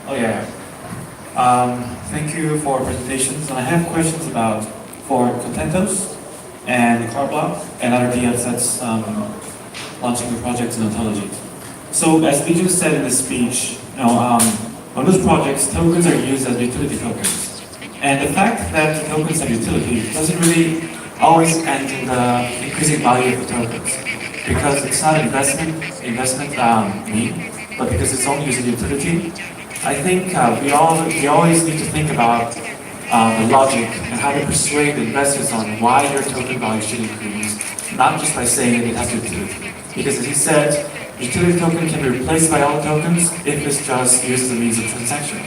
Oh yeah. Thank you for presentations. And I have questions about for Contentos and Carblock and other DF that's launching the projects in Ontology. So as Viju said in his speech, on those projects, tokens are used as utility tokens. And the fact that the tokens have utility doesn't really always end in the increasing value of the tokens. Because it's not investment need, but because it's only using utility. I think we always need to think about the logic and how to persuade the investors on why their token value should increase, not just by saying it has utility. Because as he said, utility token can be replaced by all tokens if it's just used as a means of transaction.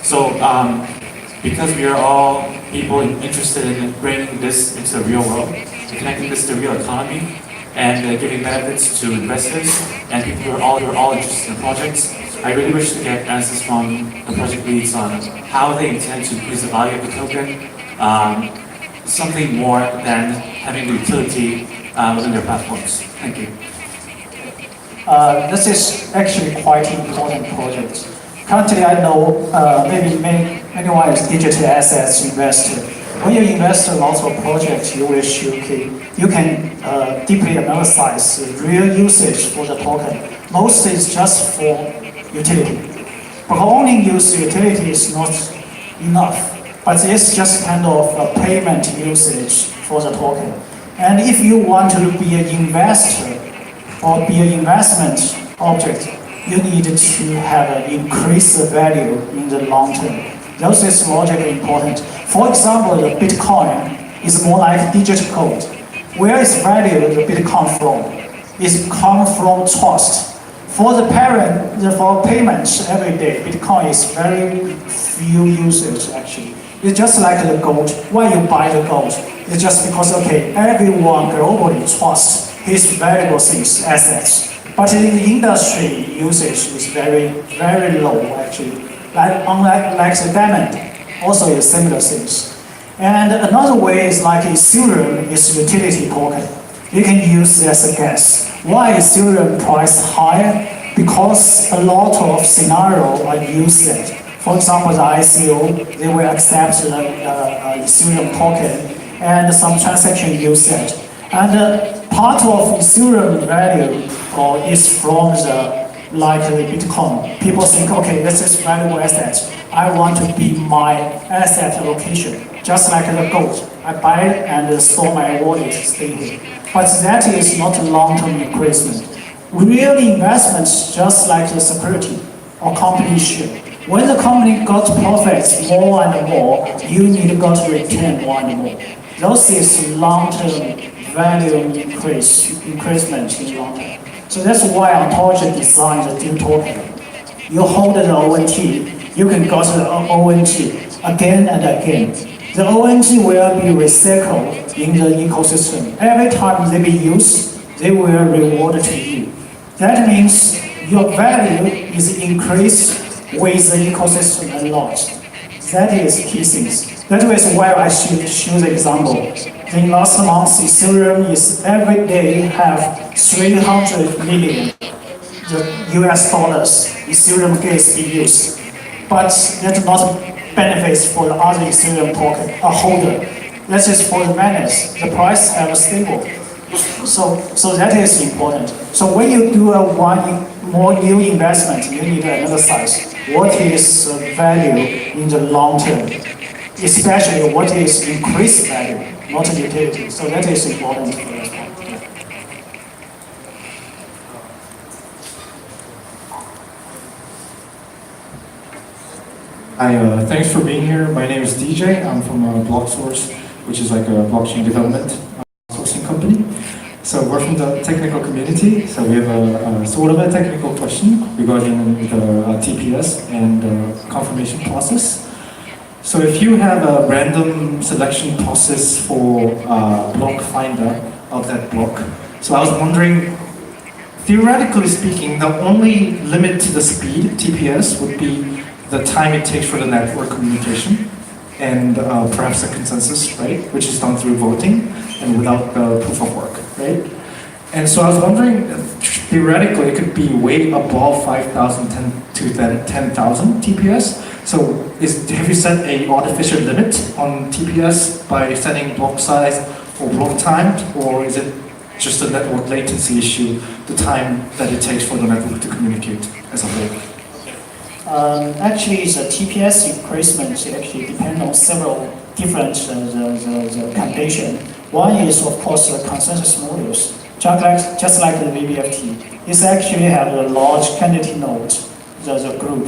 So because we are all people interested in bringing this into the real world, connecting this to the real economy, and giving benefits to investors and people who are all interested in projects, I really wish to get answers from the project leads on how they intend to increase the value of the token, something more than having the utility within their platforms. Thank you. This is actually quite an important project. Currently, I know maybe anyone is digital assets investor. When you invest in lots of projects, you can deeply analyze the real usage for the token. Most is just for utility. But only use utility is not enough. But it's just kind of a payment usage for the token. And if you want to be an investor or be an investment object, you need to have an increased value in the long term. This is logically important. For example, the Bitcoin is more like digital code. Where is value the Bitcoin from? It comes from trust. For the for payments every day, Bitcoin is very few usage actually. It's just like the gold. Why you buy the gold? It's just because, okay, everyone globally trusts his valuable things, assets. But in the industry, usage is very, very low actually. Unlike the diamond, also is similar things. And another way is like Ethereum is utility token. You can use as a gas. Why is Ethereum price higher? Because a lot of scenarios are used that. For example, the ICO, they will accept the Ethereum token and some transaction use that. And part of Ethereum value is from the Bitcoin. People think, okay, this is valuable asset. I want to be my asset allocation, just like the gold. I buy it and store my wallet, stay here. But that is not a long-term increasement. Real investments, just like the security or company share. When the company got profits more and more, you need to got return more and more. Those is long-term value increasement in long term. So that's why Ontology designed the dual token. You hold the ONT, you can get the ONT again and again. The ONT will be recycled in the ecosystem. Every time they be used, they will reward to you. That means your value is increased with the ecosystem a lot. That is key things. That is why I should show the example. In last month, Ethereum is every day have 300 million US dollars Ethereum gas be used. But that not benefits for the other Ethereum token, a holder. That is for the miners. The price have stable. So that is important. So when you do a one more new investment, you need to analyze what is value in the long term, especially what is increased value, not utility. So that is important for us. Hi, thanks for being here. My name is DJ. I'm from BlockSource, which is like a blockchain development sourcing company. So we're from the technical community. So we have a sort of a technical question regarding the TPS and confirmation process. So if you have a random selection process for block finder of that block, so I was wondering, theoretically speaking, the only limit to the speed, TPS, would be the time it takes for the network communication and perhaps a consensus, right, which is done through voting and without the proof of work, right? And so I was wondering, theoretically it could be way above 5,000 to 10,000 TPS. So have you set a artificial limit on TPS by setting block size or block time, or is it just a network latency issue, the time that it takes for the network to communicate as a whole? Actually, the TPS increasement actually depends on several different the conditions. One is, of course, the consensus modules. Just like the VBFT, it's actually have a large candidate node, the group,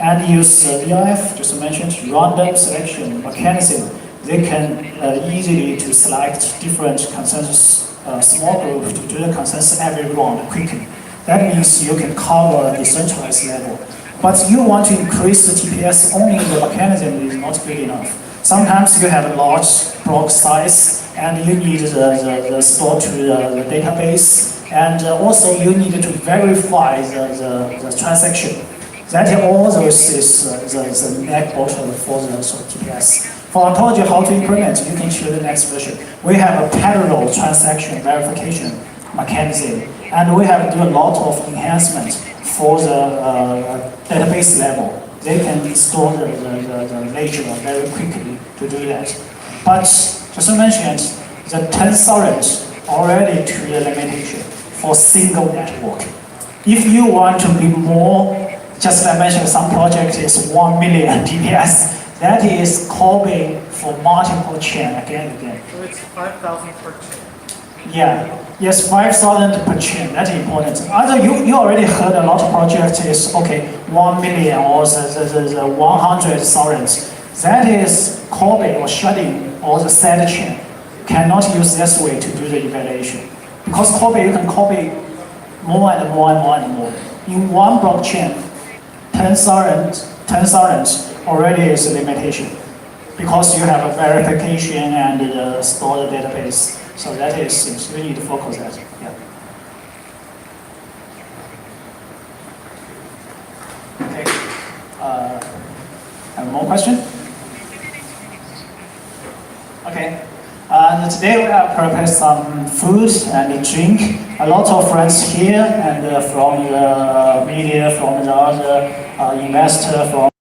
and use VRF, just mentioned, random selection mechanism. They can easily to select different consensus small group to do the consensus every round quickly. That means you can cover the decentralized level. But you want to increase the TPS only the mechanism is not good enough. Sometimes you have a large block size and you need the store to the database, and also you need to verify the transaction. That also is the neck bottom for the TPS. For Ontology, how to implement, you can choose the next version. We have a parallel transaction verification mechanism, and we have to do a lot of enhancement for the database level. They can store the ledger very quickly to do that. But just mentioned, the 10,000 already to the limitation for single network. If you want to be more, just like I mentioned, some project is 1 million DPS. That is copying for multiple chain again and again. So it's 5,000 per chain. Yeah. Yes, 5,000 per chain. That's important. Either you already heard a lot of projects is okay, 1 million or the 100,000. That is copying or sharding or the set chain. Cannot use this way to do the evaluation. Because copy, you can copy more and more and more and more. In one blockchain, 10,000 already is a limitation. Because you have a verification and the stored database. So that is things we need to focus on. Yeah. Okay. Have more question? Okay. And today we have prepared some food and drink. A lot of friends here and from the media, from the other investor, from